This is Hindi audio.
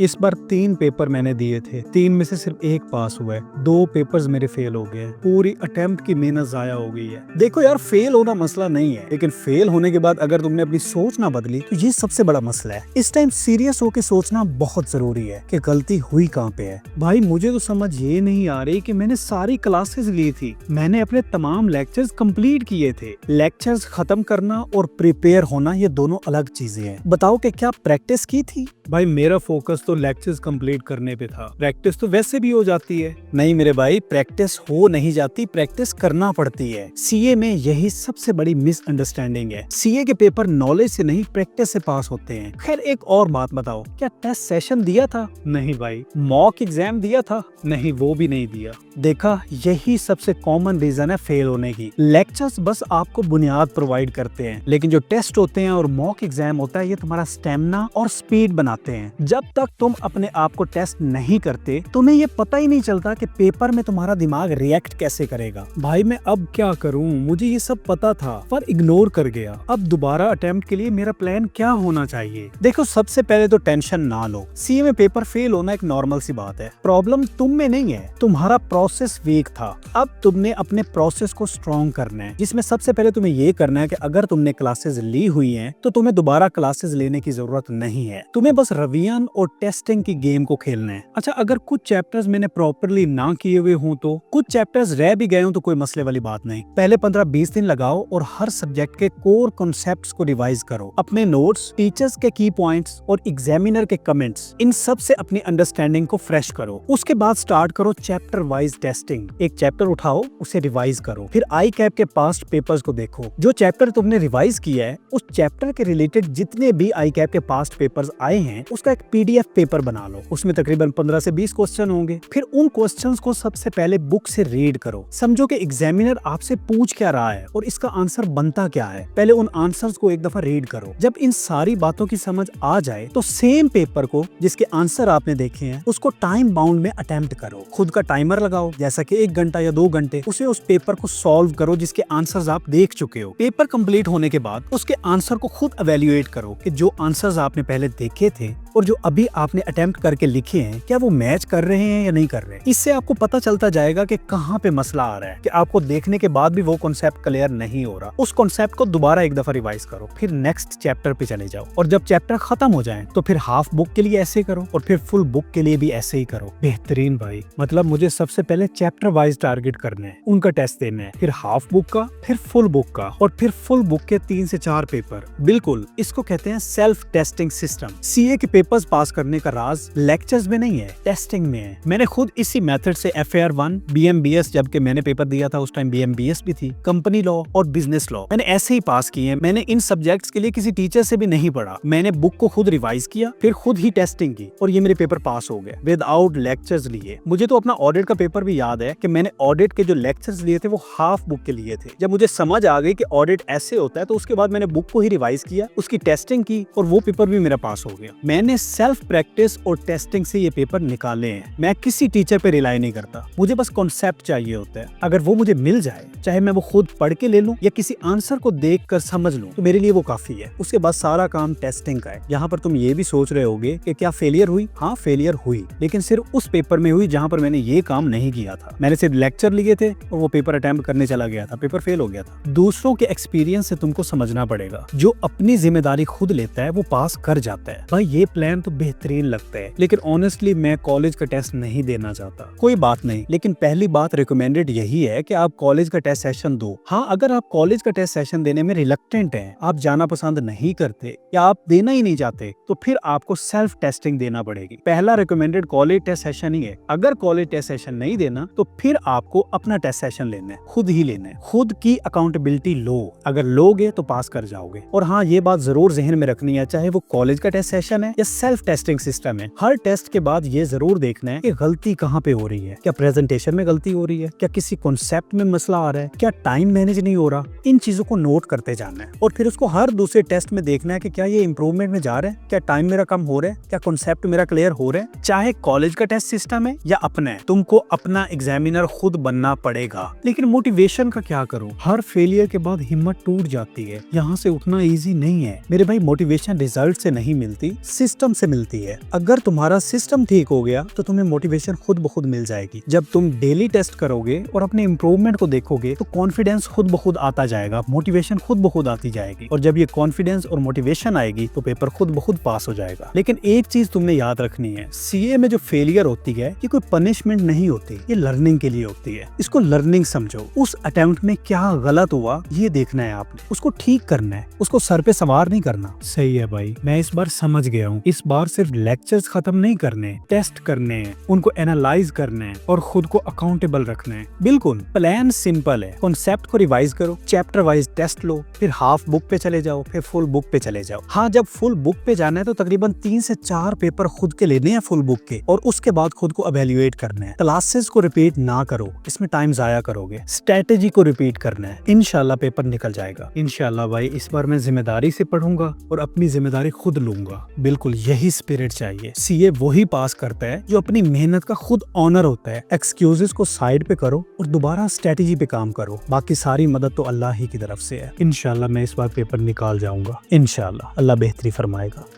इस बार 3 पेपर मैंने दिए थे, 3 में से सिर्फ 1 पास हुआ है, 2 पेपर्स मेरे फेल हो गए। पूरी अटेम्प्ट की मेहनत जाया हो गई है। देखो यार, फेल होना मसला नहीं है, लेकिन फेल होने के बाद अगर तुमने अपनी सोच ना बदली तो ये सबसे बड़ा मसला है। इस टाइम सीरियस होकर सोचना बहुत जरूरी है कि गलती हुई कहाँ पे है। भाई मुझे तो समझ ये नहीं आ रही कि मैंने सारी क्लासेस ली थी, मैंने अपने तमाम लेक्चर्स कंप्लीट किए थे। लेक्चर्स खत्म करना और प्रिपेयर होना ये दोनों अलग चीजें हैं। बताओ कि क्या प्रैक्टिस की थी? भाई मेरा फोकस तो लेक्चर्स कंप्लीट करने पे था, प्रैक्टिस तो वैसे भी हो जाती है। नहीं मेरे भाई, प्रैक्टिस हो नहीं जाती, प्रैक्टिस करना पड़ती है। सीए में यही सबसे बड़ी मिसअंडरस्टैंडिंग है। सीए के पेपर नॉलेज से नहीं प्रैक्टिस से पास होते हैं। खैर एक और बात बताओ, क्या टेस्ट सेशन दिया था? नहीं भाई। मॉक एग्जाम दिया था? नहीं, वो भी नहीं दिया। देखा, यही सबसे कॉमन रीजन है फेल होने की। लेक्चर्स बस आपको बुनियाद प्रोवाइड करते हैं, लेकिन जो टेस्ट होते हैं और मॉक एग्जाम होता है ये तुम्हारा स्टेमिना और स्पीड बनाते हैं। जब तक तुम अपने आप को टेस्ट नहीं करते, तुम्हें ये पता ही नहीं चलता कि पेपर में तुम्हारा दिमाग रिएक्ट कैसे करेगा। भाई मैं अब क्या करूं? मुझे ये सब पता था पर इग्नोर कर गया। अब दोबारा अटेम्प्ट के लिए मेरा प्लान क्या होना चाहिए? देखो, सबसे पहले तो टेंशन ना लो। सीए में पेपर फेल होना एक नॉर्मल सी बात है। प्रॉब्लम तुम में नहीं है, तुम्हारा प्रोसेस वीक था। अब तुमने अपने प्रोसेस को स्ट्रॉन्ग करना है, जिसमें सबसे पहले तुम्हें ये करना है कि अगर तुमने क्लासेस ली हुई हैं, तो तुम्हें दोबारा क्लासेस लेने की जरूरत नहीं है। तुम्हें बस रिवीजन और टेस्टिंग की गेम को खेलना है। अच्छा, अगर कुछ चैप्टर्स मैंने प्रॉपरली ना किए हुए हों तो, कुछ चैप्टर्स रह भी गए हों तो कोई मसले वाली बात नहीं। पहले 15-20 दिन लगाओ और हर सब्जेक्ट के कोर कॉन्सेप्ट्स को रिवाइज करो। अपने नोट्स, टीचर्स के की पॉइंट्स और एग्जामिनर के कमेंट्स, इन सब से अपनी अंडरस्टैंडिंग को फ्रेश करो। उसके बाद स्टार्ट करो चैप्टर वाइज टेस्टिंग। एक चैप्टर उठाओ, उसे रिवाइज करो। फिर आई कैप के पास्ट पेपर्स को देखो। जो चैप्टर तुमने रिवाइज किया है, उस चैप्टर के रिलेटेड जितने भी आई कैप के पास्ट पेपर्स आए हैं, उसका एक पीडीएफ पेपर बना लो। उसमें तकरीबन 15 से 20 क्वेश्चन होंगे। फिर उन क्वेश्चंस को सबसे पहले बुक से रीड करो। समझो कि एग्जामिनर आपसे पूछ क्या रहा है और इसका आंसर बनता क्या है। पहले उन आंसर्स को एक दफा रीड करो। जब इन सारी बातों की समझ आ जाए तो सेम पेपर को, जिसके आंसर आपने देखे हैं, उसको टाइम बाउंड में अटेम्प्ट करो। खुद का टाइमर लगाओ, जैसा कि 1 घंटा या 2 घंटे। उस पेपर को सॉल्व करो जिसके आंसर्स आप देख चुके हो। पेपर कंप्लीट होने के बाद उसके आंसर को खुद एवेल्युएट करो कि जो आंसर्स आपने पहले देखे थे और जो अभी आपने अटेम्प्ट करके लिखे हैं, क्या वो मैच कर रहे हैं या नहीं कर रहे हैं। इससे आपको पता चलता जाएगा कि कहाँ पे मसला आ रहा है, कि आपको देखने के बाद भी वो कॉन्सेप्ट क्लियर नहीं हो रहा। उस कॉन्सेप्ट को दोबारा एक दफा रिवाइज करो, फिर नेक्स्ट चैप्टर पे चले जाओ। और जब चैप्टर खत्म हो जाए तो फिर हाफ बुक के लिए ऐसे करो और फिर फुल बुक के लिए भी ऐसे ही करो। बेहतरीन भाई। मतलब मुझे सबसे पहले चैप्टर वाइज टारगेट करने हैं, उनका टेस्ट देना है, फिर हाफ बुक का, फिर फुल बुक का, और फिर फुल बुक के 3 से 4 पेपर। बिल्कुल, इसको कहते हैं सेल्फ टेस्टिंग सिस्टम। सीए के पेपर्स पास करने का राज लेक्चर्स में नहीं है, टेस्टिंग में है। मैंने खुद इसी मेथड से FAR1, BMBS, जबकि मैंने पेपर दिया था उस टाइम BMBS भी थी, कंपनी लॉ और बिजनेस लॉ, मैंने ऐसे ही पास किए। मैंने इन सब्जेक्ट्स के लिए किसी टीचर से भी नहीं पढ़ा। मैंने बुक को खुद रिवाइज किया, फिर खुद ही टेस्टिंग की और ये मेरे पेपर पास हो गए विदाउट लेक्चर्स लिए। मुझे तो अपना ऑडिट का पेपर भी याद है कि मैंने ऑडिट के जो लेक्चर्स लिए थे वो हाफ बुक के लिए थे। जब मुझे समझ आ गई कि ऑडिट ऐसे होता है तो उसके बाद मैंने बुक को ही रिवाइज किया, उसकी टेस्टिंग की और वो पेपर भी मेरा पास हो गया। मैंने सेल्फ प्रैक्टिस और टेस्टिंग से ये पेपर निकाले हैं। मैं किसी टीचर पे रिलाई नहीं करता, मुझे बस कॉन्सेप्ट चाहिए होता है। अगर वो मुझे मिल जाए, चाहे मैं वो खुद पढ़ के ले लूं या किसी आंसर को देख कर समझ लूं, तो मेरे लिए वो काफी है। उसके बाद सारा काम टेस्टिंग का है। यहाँ पर तुम ये भी सोच रहे होगे कि क्या फेलियर हुई? हाँ, फेलियर हुई, लेकिन सिर्फ उस पेपर में हुई जहाँ पर मैंने ये काम नहीं किया था। मैंने सिर्फ लेक्चर लिए थे और वो पेपर अटेम्प्ट करने चला गया था, पेपर फेल हो गया था। दूसरों के एक्सपीरियंस से तुमको समझना पड़ेगा। जो अपनी जिम्मेदारी खुद लेता है वो पास कर जाता है। भाई ये प्लान तो बेहतरीन लगता है, लेकिन ऑनेस्टली मैं कॉलेज का टेस्ट नहीं देना चाहता। कोई बात नहीं, लेकिन पहली बात रिकमेंडेड यही है कि आप कॉलेज का टेस्ट सेशन दो। हाँ, अगर आप कॉलेज का टेस्ट सेशन देने में रिलक्टेंट हैं, आप जाना पसंद नहीं करते या आप देना ही नहीं चाहते, तो फिर आपको सेल्फ टेस्टिंग देना पड़ेगी। पहला रिकमेंडेड कॉलेज टेस्ट सेशन ही है। अगर कॉलेज टेस्ट सेशन नहीं देना तो फिर आपको अपना टेस्ट सेशन लेना है, खुद ही लेना है। खुद की अकाउंटेबिलिटी लो, अगर लोगे तो पास कर जाओगे। और हाँ, ये बात जरूर जहन में रखनी है, चाहे वो कॉलेज का टेस्ट सेशन है या सेल्फ टेस्टिंग सिस्टम है, हर टेस्ट के बाद ये जरूर देखना है कि गलती कहाँ पे हो रही है। क्या प्रेजेंटेशन में गलती हो रही है, क्या किसी कॉन्सेप्ट में मसला आ रहा है, क्या टाइम मैनेज नहीं हो रहा। इन चीजों को नोट करते जाना है और फिर उसको हर दूसरे टेस्ट में देखना है कि क्या ये इंप्रूवमेंट में जा रहा है, क्या टाइम मेरा कम हो रहा है, क्या कॉन्सेप्ट मेरा क्लियर हो रहा है। चाहे कॉलेज का टेस्ट सिस्टम है या अपना है, तुमको अपना एग्जामिनर खुद बनना पड़ेगा। लेकिन मोटिवेशन का क्या करो, हर फेलियर के बाद हिम्मत टूट जाती है। यहाँ से उठना ईजी नहीं है मेरे भाई। मोटिवेशन रिजल्ट से नहीं मिलती, सिस्टम सिस्टम से मिलती है। अगर तुम्हारा सिस्टम ठीक हो गया तो तुम्हें मोटिवेशन खुद ब खुद मिल जाएगी। जब तुम डेली टेस्ट करोगे और अपने इंप्रूवमेंट को देखोगे तो कॉन्फिडेंस खुद ब खुद आता जाएगा, मोटिवेशन खुद ब खुद आती जाएगी। और जब ये कॉन्फिडेंस और मोटिवेशन आएगी तो पेपर खुद ब खुद पास हो जाएगा। लेकिन एक चीज तुमने याद रखनी है, सीए में जो फेलियर होती है ये कोई पनिशमेंट नहीं होती, ये लर्निंग के लिए होती है। इसको लर्निंग समझो। उस अटेम्प्ट में क्या गलत हुआ ये देखना है आपने, उसको ठीक करना है, उसको सर पे सवार नहीं करना। सही है भाई, मैं इस बार समझ गया हूँ। इस बार सिर्फ लेक्चर्स खत्म नहीं करने, टेस्ट करने हैं, उनको एनालाइज करने हैं और खुद को अकाउंटेबल रखना है। बिल्कुल प्लान सिंपल है, कॉन्सेप्ट को रिवाइज करो, चैप्टर वाइज टेस्ट लो, फिर हाफ बुक पे चले जाओ, फिर फुल बुक पे चले जाओ। हाँ, जब फुल बुक पे जाना है तो तकरीबन 3 से 4 पेपर खुद के लेने हैं फुल बुक के, और उसके बाद खुद को एवेल्युएट करना है। क्लासेस को रिपीट ना करो, इसमें टाइम जाया करोगे। स्ट्रेटेजी को रिपीट करना है, इंशाल्लाह पेपर निकल जाएगा। इंशाल्लाह भाई, इस बार मैं जिम्मेदारी से पढ़ूंगा और अपनी जिम्मेदारी खुद लूंगा। बिल्कुल यही स्पिरिट चाहिए। सीए वही पास करता है जो अपनी मेहनत का खुद ऑनर होता है। एक्सक्यूजेस को साइड पे करो और दोबारा स्ट्रेटेजी पे काम करो। बाकी सारी मदद तो अल्लाह ही की तरफ से है। इंशाल्लाह मैं इस बार पेपर निकाल जाऊंगा। इंशाल्लाह अल्लाह बेहतरी फरमाएगा।